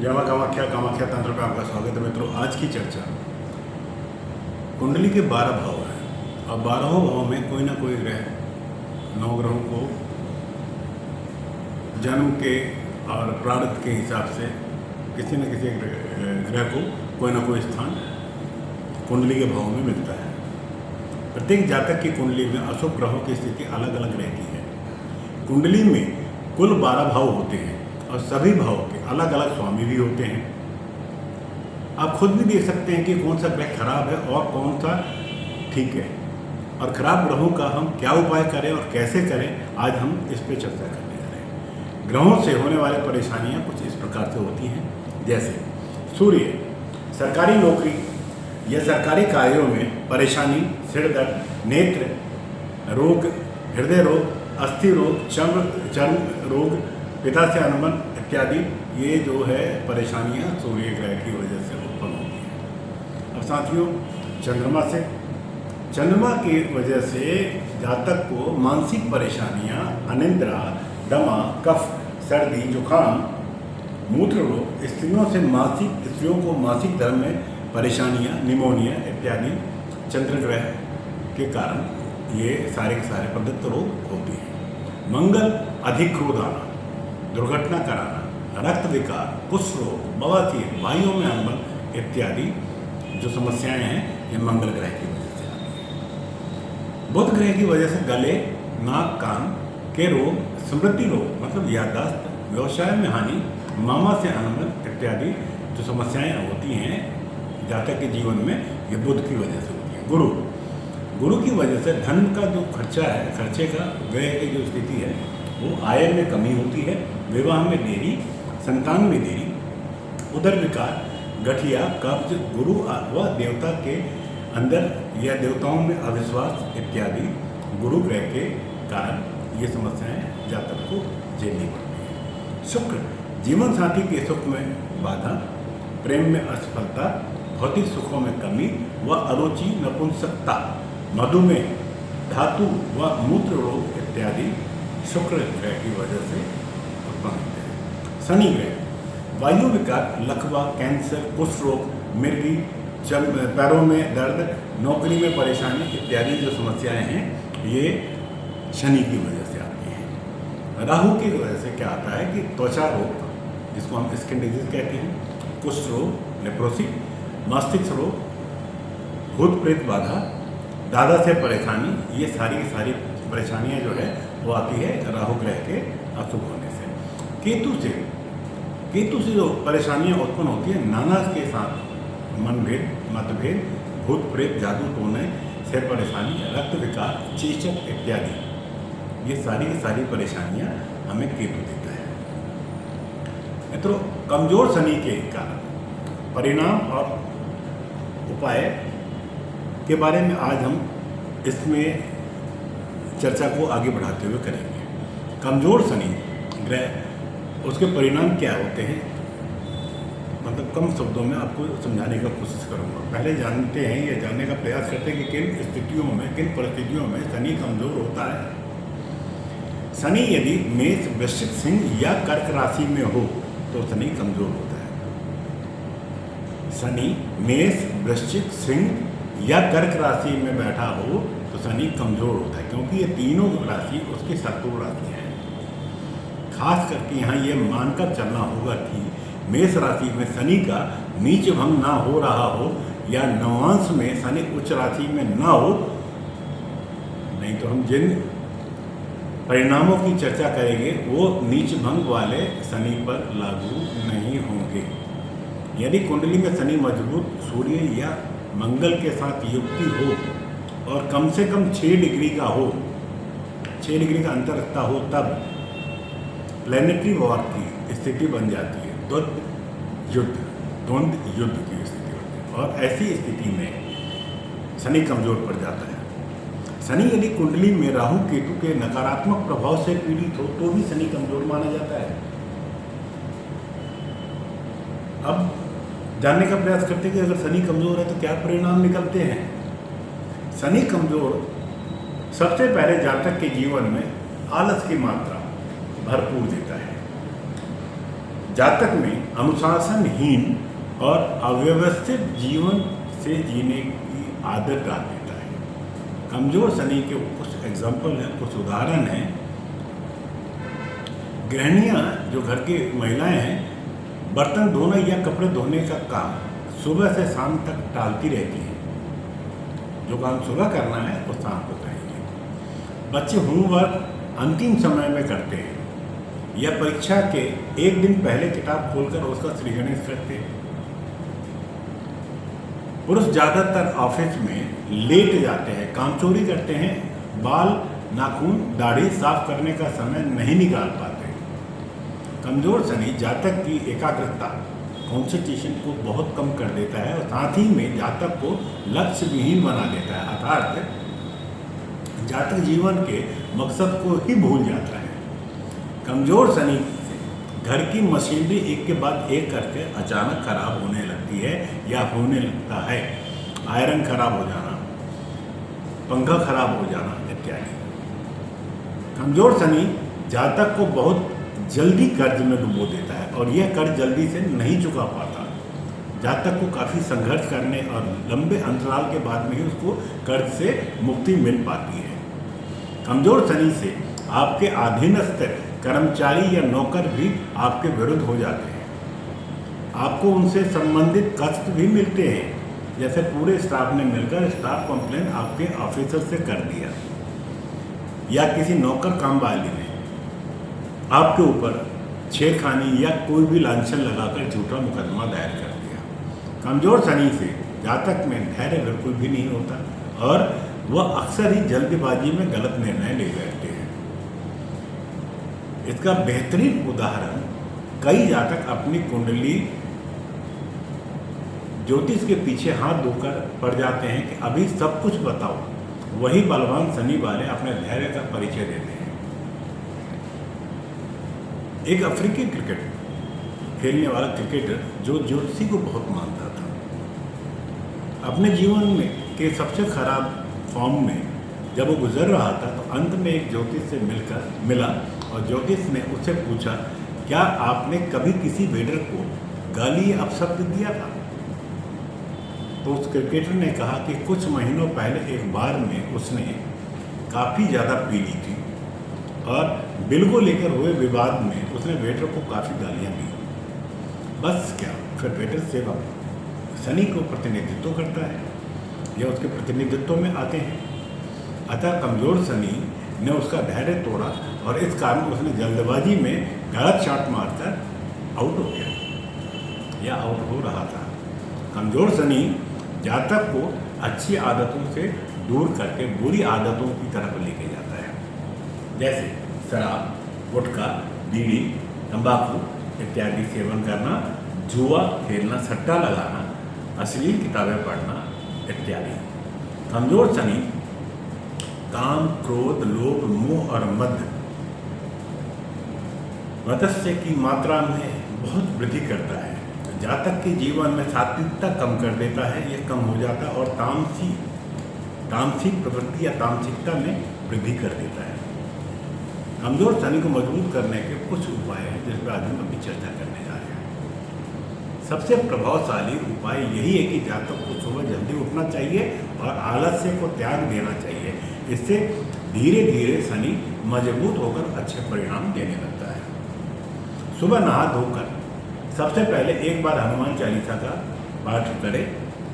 जय मां कामाख्या कामाख्या तंत्र में आपका स्वागत है मित्रों। आज की चर्चा कुंडली के 12 भाव हैं और 12 भाव में कोई ना कोई ग्रह 9 ग्रहों को जन्म के और प्रारब्ध के हिसाब से किसी न किसी ग्रह को कोई ना कोई स्थान कुंडली के भाव में मिलता है। प्रत्येक जातक की कुंडली में अशुभ ग्रहों की स्थिति अलग अलग रहती है। कुंडली में कुल 12 भाव होते हैं और सभी भाव के अलग अलग स्वामी भी होते हैं। आप खुद भी देख सकते हैं कि कौन सा ग्रह खराब है और कौन सा ठीक है, और खराब ग्रहों का हम क्या उपाय करें और कैसे करें, आज हम इस पर चर्चा करने जा रहे हैं। ग्रहों से होने वाली परेशानियां कुछ इस प्रकार से होती हैं, जैसे सूर्य, सरकारी नौकरी या सरकारी कार्यों में परेशानी, सिर दर्द, नेत्र रोग, हृदय रोग, अस्थि रोग, चर्म रोग, पिता से अनबन इत्यादि, ये जो है परेशानियां सूर्य ग्रह की वजह से उत्पन्न होती हैं। अब साथियों, चंद्रमा की वजह से जातक को मानसिक परेशानियां, अनिद्रा, दमा, कफ, सर्दी, जुकाम, मूत्र रोग, स्त्रियों को मासिक धर्म में परेशानियां, निमोनिया इत्यादि चंद्र ग्रह के कारण ये सारे के सारे प्रदत्त रोग होते हैं। मंगल, अधिक क्रोध आना, दुर्घटना कराना, रक्त विकार, कुष्ठ रोग, बवासीर, वायुओं में अनबन इत्यादि जो समस्याएं हैं ये मंगल ग्रह की वजह से आती हैं। बुध ग्रह की वजह से गले, नाक, कान के रोग, स्मृति रोग मतलब याददाश्त, व्यवसाय में हानि, मामा से अनबन इत्यादि जो समस्याएं होती हैं जातक के जीवन में, ये बुध की वजह से होती है। गुरु की वजह से धन का जो खर्चा है, खर्चे का व्यय की जो स्थिति है, वो आय में कमी होती है, विवाह में देरी, संतान में देरी, उदर विकार, गठिया, कब्ज, गुरु व देवता के अंदर या देवताओं में अविश्वास इत्यादि गुरु ग्रह के कारण ये समस्याएं जातक को झेलनी पड़ती हैं। शुक्र, जीवन साथी के सुख में बाधा, प्रेम में असफलता, भौतिक सुखों में कमी व अरुचि, नपुंसकता, मधुमेह, धातु व मूत्र रोग इत्यादि शुक्र ग्रह की वजह से उत्पन्न होते हैं। शनि ग्रह, वायु विकार, लकवा, कैंसर, कुष्ठ रोग, मिर्गी, पैरों में दर्द, नौकरी में परेशानी इत्यादि जो समस्याएं हैं ये शनि की वजह से आती हैं। राहु की वजह से क्या आता है कि त्वचा रोग, जिसको हम स्किन डिजीज कहते हैं, कुष्ठ रोग, लेप्रोसी, मस्तिष्क रोग, भूत प्रेत बाधा, दादा से परेशानी, ये सारी की सारी परेशानियां जो है वो आती है राहु ग्रह के अशुभ होने से। केतु से जो परेशानियां उत्पन्न होती है, नाना के साथ मनभेद, मतभेद, भूत प्रेत, जादू टोने से परेशानी, रक्त विकार, चेचक इत्यादि, ये सारी की सारी परेशानियां हमें केतु देता है। मित्रों, कमजोर शनि के कारण परिणाम और उपाय के बारे में आज हम इसमें चर्चा को आगे बढ़ाते हुए करेंगे। कमजोर शनि ग्रह, उसके परिणाम क्या होते हैं, मतलब कम शब्दों में आपको समझाने का कोशिश करूंगा। पहले जानते हैं, ये जानने का प्रयास करते हैं कि किन स्थितियों में, किन परिस्थितियों में शनि कमजोर होता है। शनि यदि मेष, वृश्चिक, सिंह या कर्क राशि में हो तो शनि कमजोर होता है। शनि मेष, वृश्चिक, सिंह या कर्क राशि में बैठा हो तो शनि कमजोर होता है, क्योंकि ये तीनों राशि उसकी शत्रु राशि हैं। खास करके यहाँ ये मानकर चलना होगा कि मेष राशि में शनि का नीच भंग ना हो रहा हो या नवांश में शनि उच्च राशि में ना हो, नहीं तो हम जिन परिणामों की चर्चा करेंगे वो नीच भंग वाले शनि पर लागू नहीं होंगे। यदि कुंडली में शनि मजबूत सूर्य या मंगल के साथ युक्ति हो और कम से कम 6 डिग्री का हो, 6 डिग्री का अंतर रखता हो, तब प्लैनेटरी वॉर की स्थिति बन जाती है, द्वंद्व युद्ध की स्थिति बनती है, और ऐसी स्थिति में शनि कमजोर पड़ जाता है। शनि यदि कुंडली में राहु केतु के नकारात्मक प्रभाव से पीड़ित हो तो भी शनि कमजोर माना जाता है। अब जानने का प्रयास करते हैं कि अगर शनि कमजोर है तो क्या परिणाम निकलते हैं। शनि कमजोर सबसे पहले जातक के जीवन में आलस की मात्रा भरपूर देता है। जातक में अनुशासनहीन और अव्यवस्थित जीवन से जीने की आदत डाल देता है। कमजोर शनि के कुछ एग्जाम्पल हैं, कुछ उदाहरण हैं। गृहिणियाँ जो घर की महिलाएं हैं, बर्तन धोने या कपड़े धोने का काम सुबह से शाम तक टालती रहती हैं। जो काम सुबह करना है वो शाम को करेंगे। बच्चे होमवर्क अंतिम समय में करते हैं या परीक्षा के एक दिन पहले किताब खोलकर उसका श्री गणेश करते हैं। पुरुष ज़्यादातर ऑफिस में लेट जाते हैं, कामचोरी करते हैं, बाल नाखून दाढ़ी साफ करने का समय नहीं निकाल पाते। कमजोर शनि जातक की एकाग्रता कॉन्सेंट्रेशन को बहुत कम कर देता है और साथ ही में जातक को लक्ष्य विहीन बना देता है, अर्थात जातक जीवन के मकसद को ही भूल जाता है। कमजोर शनि से घर की मशीनरी एक के बाद एक करके अचानक खराब होने लगती है या होने लगता है। आयरन खराब हो जाना, पंखा खराब हो जाना इत्यादि। कमजोर शनि जातक को बहुत जल्दी कर्ज में डुबो देता है और यह कर्ज जल्दी से नहीं चुका पाता। जातक को काफ़ी संघर्ष करने और लंबे अंतराल के बाद में ही उसको कर्ज से मुक्ति मिल पाती है। कमजोर शनि से आपके अधीनस्थ कर्मचारी या नौकर भी आपके विरुद्ध हो जाते हैं। आपको उनसे संबंधित कष्ट भी मिलते हैं, जैसे पूरे स्टाफ ने मिलकर स्टाफ कंप्लेन आपके ऑफिसर से कर दिया या किसी नौकर काम वाली ने आपके ऊपर छेड़खानी या कोई भी लांछन लगाकर झूठा मुकदमा दायर कर दिया। कमजोर शनि से जातक में धैर्य बिल्कुल भी नहीं होता और वह अक्सर ही जल्दबाजी में गलत निर्णय ले बैठते हैं। इसका बेहतरीन उदाहरण कई जातक अपनी कुंडली ज्योतिष के पीछे हाथ धोकर पड़ जाते हैं कि अभी सब कुछ बताओ। वही बलवान शनि वाले अपने धैर्य का परिचय देते हैं। एक अफ्रीकी क्रिकेट खेलने वाला क्रिकेटर जो ज्योतिषी को बहुत मानता था, अपने जीवन में के सबसे खराब फॉर्म में जब वो गुजर रहा था तो अंत में एक ज्योतिष से मिला और ज्योतिष ने उससे पूछा, क्या आपने कभी किसी वेडर को गाली या अपशब्द दिया था? तो उस क्रिकेटर ने कहा कि कुछ महीनों पहले एक बार में उसने काफ़ी ज़्यादा पी ली थी और बिल को लेकर हुए विवाद में उसने वेटर को काफ़ी गालियाँ दी। बस क्या, फिर वेटर सेवा शनि को प्रतिनिधित्व करता है या उसके प्रतिनिधित्व में आते हैं। अतः कमजोर शनि ने उसका धैर्य तोड़ा और इस कारण उसने जल्दबाजी में गलत शॉट मारकर आउट हो गया या आउट हो रहा था। कमजोर शनि जातक को अच्छी आदतों से दूर करके बुरी आदतों की तरफ लेके जाता है, जैसे शराब, गुटखा, बीड़ी, तंबाकू इत्यादि सेवन करना, जुआ खेलना, सट्टा लगाना, अश्लील किताबें पढ़ना इत्यादि। कमजोर शनि काम, क्रोध, लोभ, मोह और मत्स्य की मात्रा में बहुत वृद्धि करता है। जातक के जीवन में सात्विकता कम कर देता है, यह कम हो जाता है और तामसिक प्रवृत्ति या तामसिकता में वृद्धि कर देता है। कमजोर शनि को मजबूत करने के कुछ उपाय हैं जिस पर आज हम अभी चर्चा करने जा रहे हैं। सबसे प्रभावशाली उपाय यही है कि जातक को सुबह जल्दी उठना चाहिए और आलस्य को त्याग देना चाहिए। इससे धीरे धीरे शनि मजबूत होकर अच्छे परिणाम देने लगता है। सुबह नहा धोकर सबसे पहले एक बार हनुमान चालीसा का पाठ करें।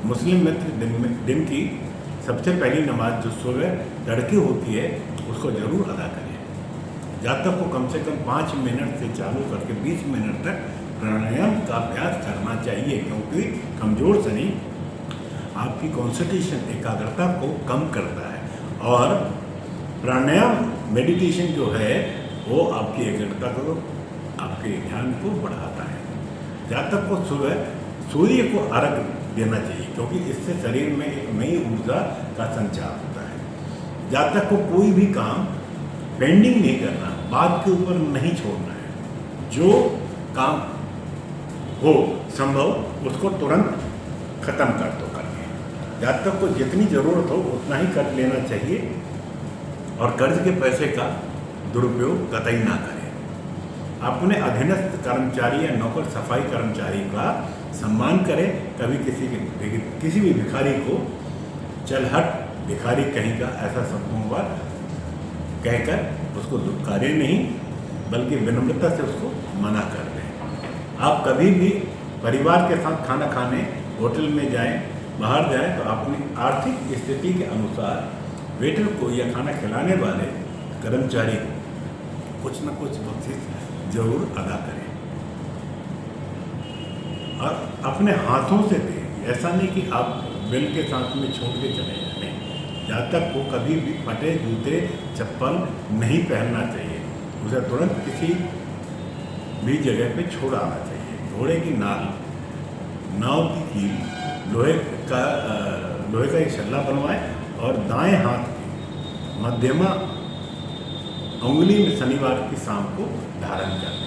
मुस्लिम मित्र दिन की सबसे पहली नमाज जो सुबह तड़के होती है उसको जरूर अदा करें। जातक को कम से कम 5 मिनट से चालू करके 20 मिनट तक प्राणायाम का अभ्यास करना चाहिए, क्योंकि कमजोर शनि आपकी कॉन्सेंट्रेशन एकाग्रता को कम करता है और प्राणायाम मेडिटेशन जो है वो आपकी एकाग्रता को, आपके ध्यान को बढ़ाता है। जातक को सुबह सूर्य को अर्घ्य देना चाहिए, क्योंकि इससे शरीर में एक नई ऊर्जा का संचार होता है। जातक को कोई भी काम पेंडिंग नहीं करना, बाद के ऊपर नहीं छोड़ना है। जो काम हो संभव उसको तुरंत खत्म कर दो करके। जातक को जितनी ज़रूरत हो उतना ही कर्ज लेना चाहिए और कर्ज के पैसे का दुरुपयोग कतई ना करें। अपने अधीनस्थ कर्मचारी या नौकर सफाई कर्मचारी का सम्मान करें। कभी किसी भी भिखारी को चल हट भिखारी कहीं का ऐसा शब्दों पर कहकर उसको दुत्कारे नहीं, बल्कि विनम्रता से उसको मना कर दें। आप कभी भी परिवार के साथ खाना खाने होटल में जाएं, बाहर जाएं तो अपनी आर्थिक स्थिति के अनुसार वेटर को या खाना खिलाने वाले कर्मचारी को कुछ न कुछ बख्शिश जरूर अदा करें और अपने हाथों से दें। ऐसा नहीं कि आप बिल के साथ में छोड़ के चले जाएं। जहाँ तक वो कभी भी फटे जूते चप्पल नहीं पहनना चाहिए, उसे तुरंत किसी भी जगह पे छोड़ आना चाहिए। घोड़े की नाव की कील लोहे का एक छल्ला बनवाएं और दाएं हाथ की मध्यमा उंगली में शनिवार की शाम को धारण कर लें।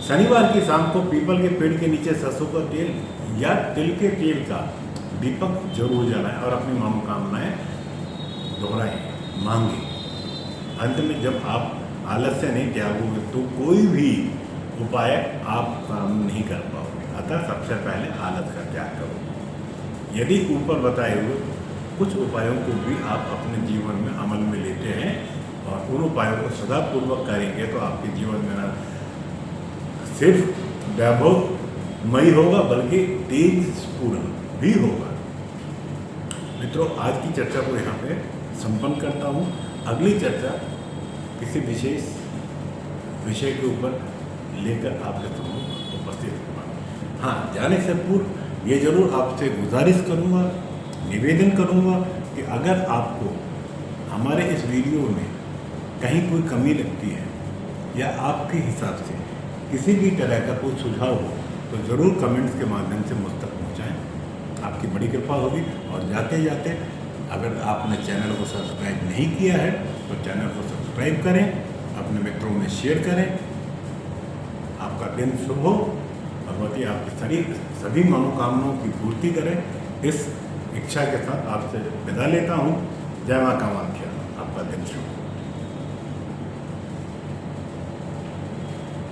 शनिवार की शाम को पीपल के पेड़ के नीचे सरसों का तेल या तिल के तेल का दीपक जरूर जलाएं और अपनी मनोकामनाएं दोहराएं, मांगे। अंत में जब आप आलस्य नहीं त्यागोगे तो कोई भी उपाय आप काम नहीं कर पाओगे। अतः सबसे पहले आलस का त्याग करो। यदि ऊपर बताए हुए कुछ उपायों को भी आप अपने जीवन में अमल में लेते हैं और उन उपायों को सदापूर्वक करेंगे तो आपके जीवन में न सिर्फ वैभवमयी होगा बल्कि तेजपूर्ण भी होगा। मित्रों, आज की चर्चा को यहाँ पे संपन्न करता हूँ। अगली चर्चा किसी विशेष विषय के ऊपर लेकर आपके सम्मुख उपस्थित होगा। हाँ, जाने से पूर्व ये जरूर आपसे गुजारिश करूँगा, निवेदन करूँगा कि अगर आपको हमारे इस वीडियो में कहीं कोई कमी लगती है या आपके हिसाब से किसी भी तरह का कोई सुझाव हो तो ज़रूर कमेंट्स के माध्यम से मुझ तक पहुँचाएँ। आपकी बड़ी कृपा होगी। और जाते जाते अगर आपने चैनल को सब्सक्राइब नहीं किया है तो चैनल को सब्सक्राइब करें, अपने मित्रों में शेयर करें। आपका दिन शुभ हो, भगवती आपकी सभी मनोकामनाओं की पूर्ति करें। इस इच्छा के साथ आपसे विदा लेता हूँ। जय मां कामाख्या। आपका दिन शुभ हो।